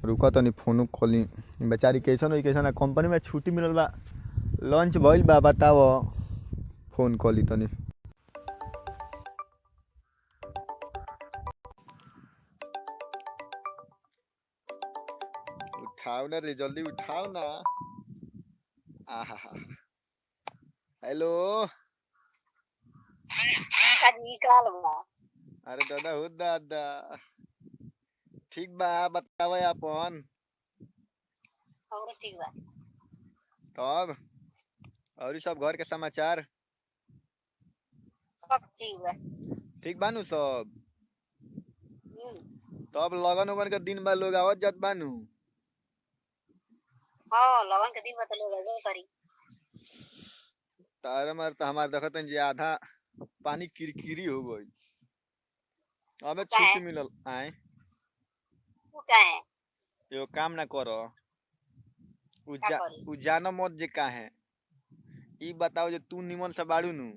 रुका तो नहीं फोन खोली बेचारी कैसन हो कैसन कंपनी में छुट्टी मिलल बा लंच भइल बा बताओ फोन कॉली तनी उठाओ ना रे जल्दी उठाओ ना आहा हेलो अरे दादा हो दादा ठीक बा बताओ अपन ठीक बा तब और सब घर के समाचार सब ठीक बा ठीक बानू सब तब लगन उगन के दिन बा लोग आवत जात बानू हाँ लगन के दिन बता लोग करी तारा मार तो हमार देखत जे आधा पानी किरकिरी हो गई अबे छुट्टी मिलल आए यो काम ना करो उ जानो मत जे काहे ई बताओ जे तू निमन से बाड़ू नु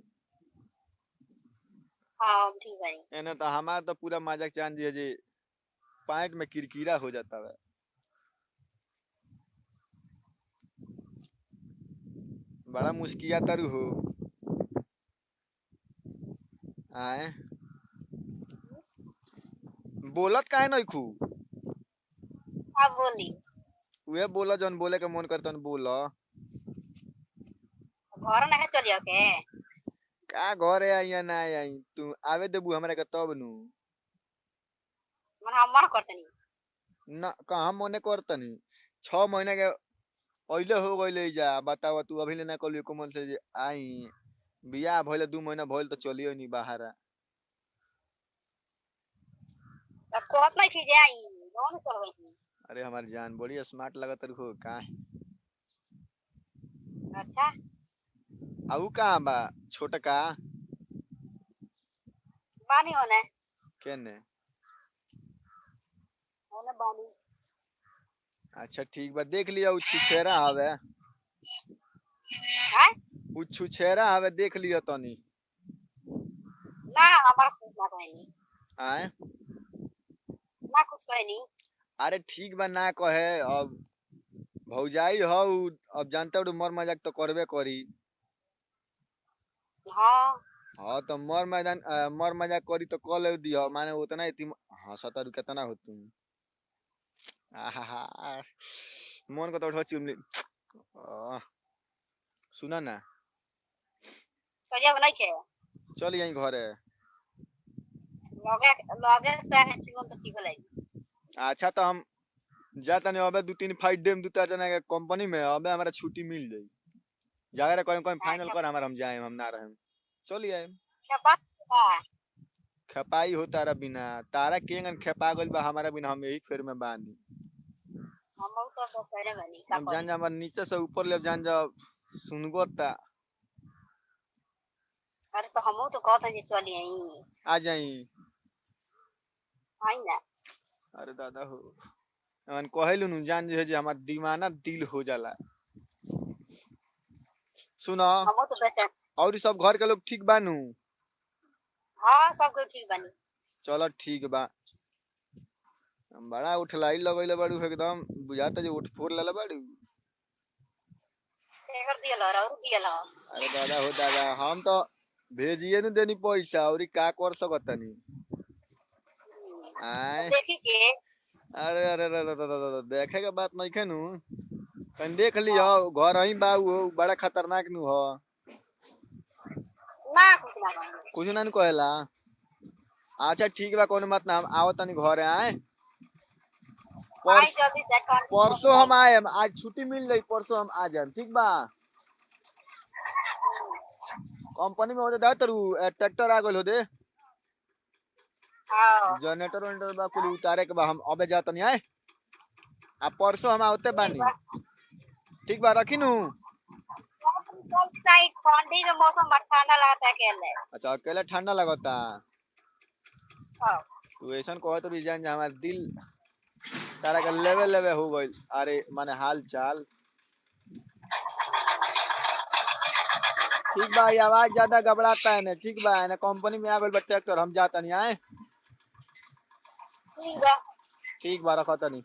हाँ ठीक है एने तो हमार तो पूरा मजाक चान दिए जे पैंट में किरकिरा हो जाता है बड़ा मुस्किया तरु हो आए बोलत काहे नहीं खू अब बोली उहे बोला जन बोले के मन करतन बोला घर ना चलियो के का घर है या ना आई तू आवे देबू हमरा के तब नु मन हम मन करतनी ना कहां मने करतनी 6 महीने के पहले हो गइले जा बताओ तू अभी ले ना कलियो कोमल से जे आई बियाह भइले 2 महीना भइल तो चलियो नी बाहर अब कोत नहीं खी जाई दोनों करबै अरे हमार जान बड़ी स्मार्ट लगत रहो का अच्छा आऊ कहां बा छोटका बानी होने केने होने बानी अच्छा ठीक बा देख लिया उ छुछेरा हवे हैं उ छुछेरा हवे देख लिया तनी ना हमारा कुछ ना कहनी आए ना कुछ कहनी अरे ठीक बा ना कहे अब भौजाई हो अब जानते हो मर मजाक तो करबे करी हाँ हाँ तो मर मजाक करी तो कॉल दियो माने उतना इतनी हंसता रु कितना हो तुम आहा मन को तो उठो चुमली सुना ना करिया नहीं छे चल यहीं घरे लगे लगे से जीवन तो ठीक लगी अच्छा तो हम जाता नहीं अबे 2-3 फाइट देम 2-4 जना के कंपनी में अबे हमारा छुट्टी मिल जाई जाकर कोई कोई फाइनल कर हमारा हम जाए हम ना रहे चलिए क्या बात है खपाई हो तारा बिना तारा केंगन खपा गइल बा हमारा बिना हम यही फेर में बानी हम तो करे बनी का हम जान जा हमार नीचे से ऊपर ले जान जा सुनगो ता अरे तो हम तो कहत है चली आई आ जाई आई ना अरे दादा हो अन कहलु नु जान जे हमार दीवाना दिल हो जाला सुना हम तो बेचैन और सब घर के लोग ठीक बानू हाँ सब कुछ ठीक बनी चलो ठीक बा बड़ा उठलाई लगइले बाड़ू एकदम बुझाता जे उठ फोड़ लेले बाड़ू कर दिया ला और दिया ला अरे दादा हो दादा हम तो भेजिए न देनी पैसा और का कर सकतनी आए देखी के अरे अरे अरे अरे अरे अरे, देखे के बात नहीं खेनू कन देख लियो घर ही बाऊ हो बड़ा खतरनाक नु हो ना कहनी कुछ ना कहेला अच्छा ठीक बा कोनो बात ना हम आवत तनी घरे आए आई जल्दी से परसों हम आए आज छुट्टी मिल जाई परसों हम आ जाए ठीक बा कंपनी में होते दातरू ट्रैक्टर आ गइल हो दे हां जनरेटर वेंटर बा कुल उतारे के बा हम अबे जात नहीं आए आ परसों हम आवते बानी ठीक बा रखिनु कल साइड ठंडी के मौसम में ठंडा लगता है अकेले अच्छा अकेले ठंडा लगता हां तू ऐसा कहो तो जान जा हमार दिल तारा का लेवे लेवे हो गइल अरे माने हाल चाल ठीक बा ये आवाज ज्यादा घबराता है ना ठीक बा ना कंपनी में आ गइल बा ट्रैक्टर हम जाता नहीं आए ठीक बा ठीक बा रखता नहीं